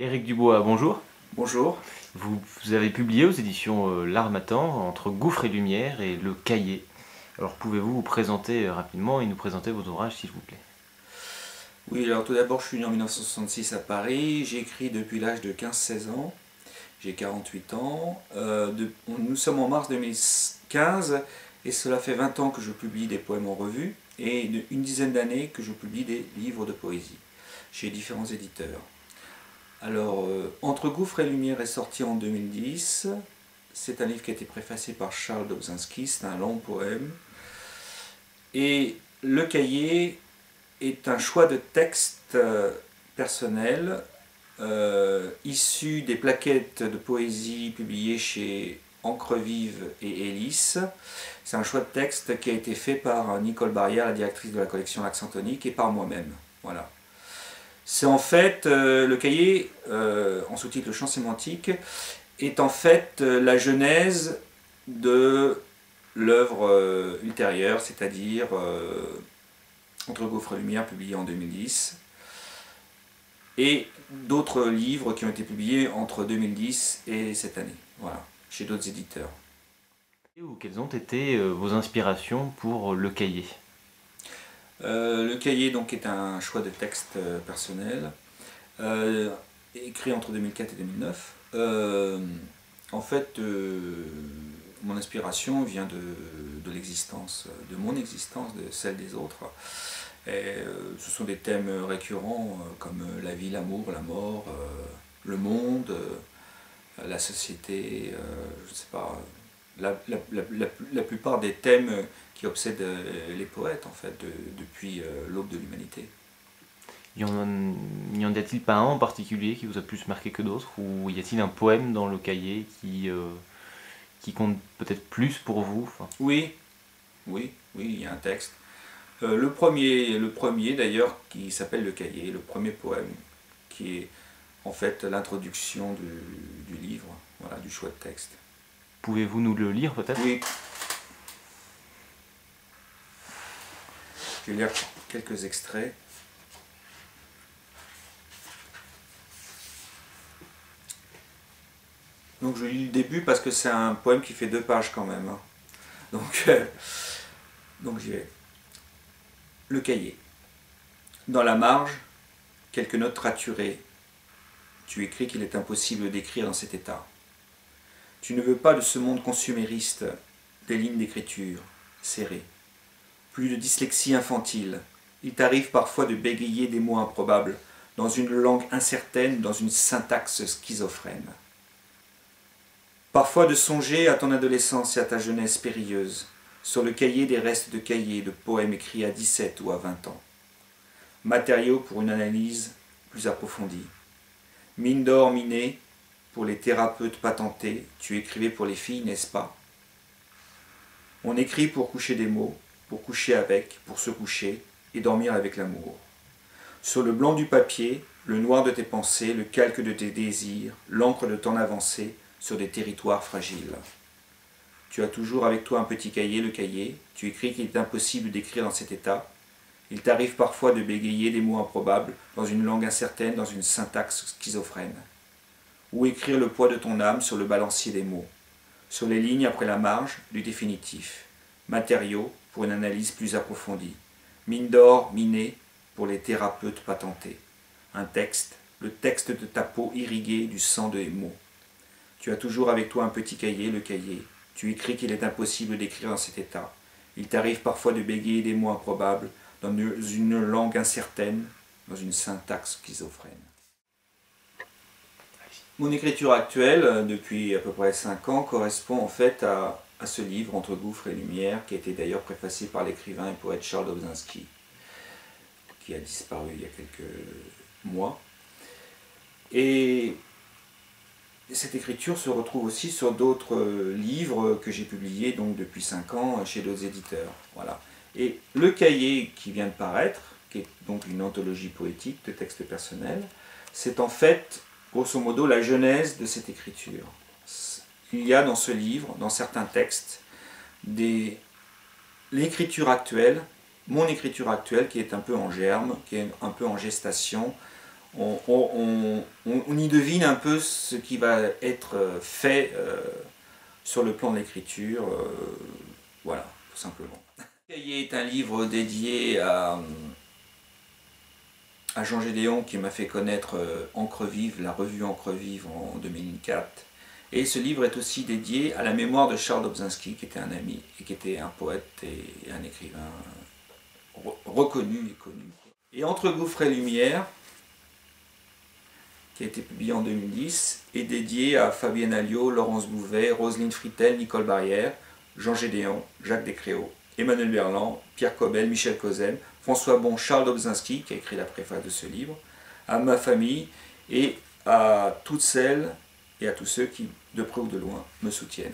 Éric Dubois, bonjour. Bonjour. Vous avez publié aux éditions L'Harmattan, Entre gouffre et lumière et Le Cahier. Alors pouvez-vous vous présenter rapidement et nous présenter vos ouvrages s'il vous plaît? Oui, alors tout d'abord, je suis né en 1966 à Paris. J'ai écrit depuis l'âge de 15-16 ans. J'ai 48 ans. Nous sommes en mars 2015 et cela fait 20 ans que je publie des poèmes en revue et une dizaine d'années que je publie des livres de poésie chez différents éditeurs. Alors, Entre gouffre et lumière est sorti en 2010. C'est un livre qui a été préfacé par Charles Dobzhansky, c'est un long poème. Et Le Cahier est un choix de texte personnel issu des plaquettes de poésie publiées chez Encre Vive et Hélice. C'est un choix de texte qui a été fait par Nicole Barrière, la directrice de la collection L'Accent Tonique, et par moi-même. Voilà. C'est en fait, le cahier, en sous-titre Le Champ sémantique, est en fait la genèse de l'œuvre ultérieure, c'est-à-dire Entre gouffre et lumière, publié en 2010, et d'autres livres qui ont été publiés entre 2010 et cette année, voilà, chez d'autres éditeurs. Quelles ont été vos inspirations pour Le Cahier? Le cahier donc est un choix de texte personnel, écrit entre 2004 et 2009. En fait, mon inspiration vient de l'existence, de mon existence, de celle des autres. Et, ce sont des thèmes récurrents comme la vie, l'amour, la mort, le monde, la société, je ne sais pas, la plupart des thèmes qui obsèdent les poètes en fait depuis l'aube de l'humanité. N'y en a-t-il pas un en particulier qui vous a plus marqué que d'autres? Ou y a-t-il un poème dans Le Cahier qui compte peut-être plus pour vous? Oui, oui, oui, il y a un texte. Le premier d'ailleurs qui s'appelle Le Cahier, le premier poème, qui est en fait l'introduction du livre, voilà, du choix de texte. Pouvez-vous nous le lire peut-être? Oui, je vais lire quelques extraits. Donc je lis le début parce que c'est un poème qui fait 2 pages quand même, hein. Donc, donc j'y vais. Le Cahier. Dans la marge, quelques notes raturées. Tu écris qu'il est impossible d'écrire dans cet état. Tu ne veux pas de ce monde consumériste, des lignes d'écriture serrées. Plus de dyslexie infantile. Il t'arrive parfois de bégayer des mots improbables, dans une langue incertaine, dans une syntaxe schizophrène. Parfois de songer à ton adolescence et à ta jeunesse périlleuse, sur le cahier des restes de cahiers de poèmes écrits à 17 ou à 20 ans. Matériaux pour une analyse plus approfondie. Mine d'or minée, pour les thérapeutes patentés, tu écrivais pour les filles, n'est-ce pas? On écrit pour coucher des mots, pour coucher avec, pour se coucher et dormir avec l'amour. Sur le blanc du papier, le noir de tes pensées, le calque de tes désirs, l'encre de ton avancée sur des territoires fragiles. Tu as toujours avec toi un petit cahier, le cahier, tu écris qu'il est impossible d'écrire dans cet état. Il t'arrive parfois de bégayer des mots improbables, dans une langue incertaine, dans une syntaxe schizophrène. Ou écrire le poids de ton âme sur le balancier des mots, sur les lignes après la marge du définitif. Matériaux pour une analyse plus approfondie. Mine d'or minée pour les thérapeutes patentés. Un texte, le texte de ta peau irriguée du sang des mots. Tu as toujours avec toi un petit cahier, le cahier. Tu écris qu'il est impossible d'écrire dans cet état. Il t'arrive parfois de bégayer des mots improbables, dans une langue incertaine, dans une syntaxe schizophrène. Mon écriture actuelle, depuis à peu près 5 ans, correspond en fait à ce livre, Entre gouffre et lumière, qui a été d'ailleurs préfacé par l'écrivain et poète Charles Dobzhansky, qui a disparu il y a quelques mois. Et cette écriture se retrouve aussi sur d'autres livres que j'ai publiés donc depuis 5 ans chez d'autres éditeurs. Voilà. Et Le Cahier qui vient de paraître, qui est donc une anthologie poétique de textes personnels, c'est en fait, grosso modo, la genèse de cette écriture. Il y a dans ce livre, dans certains textes, l'écriture actuelle, mon écriture actuelle qui est un peu en germe, qui est un peu en gestation, on y devine un peu ce qui va être fait sur le plan de l'écriture, voilà, tout simplement. Le cahier est un livre dédié à Jean Gédéon, qui m'a fait connaître Encre Vive, la revue Encre Vive en 2004. Et ce livre est aussi dédié à la mémoire de Charles Dobzhansky, qui était un ami, et qui était un poète et un écrivain reconnu et connu. Et Entre Gouffre et Lumière, qui a été publié en 2010, est dédié à Fabienne Alliot, Laurence Bouvet, Roselyne Fritel, Nicole Barrière, Jean Gédéon, Jacques Descréaux, Emmanuel Berland, Pierre Cobel, Michel Cozem, François Bon, Charles Dobzhansky, qui a écrit la préface de ce livre, à ma famille et à toutes celles et à tous ceux qui, de près ou de loin, me soutiennent.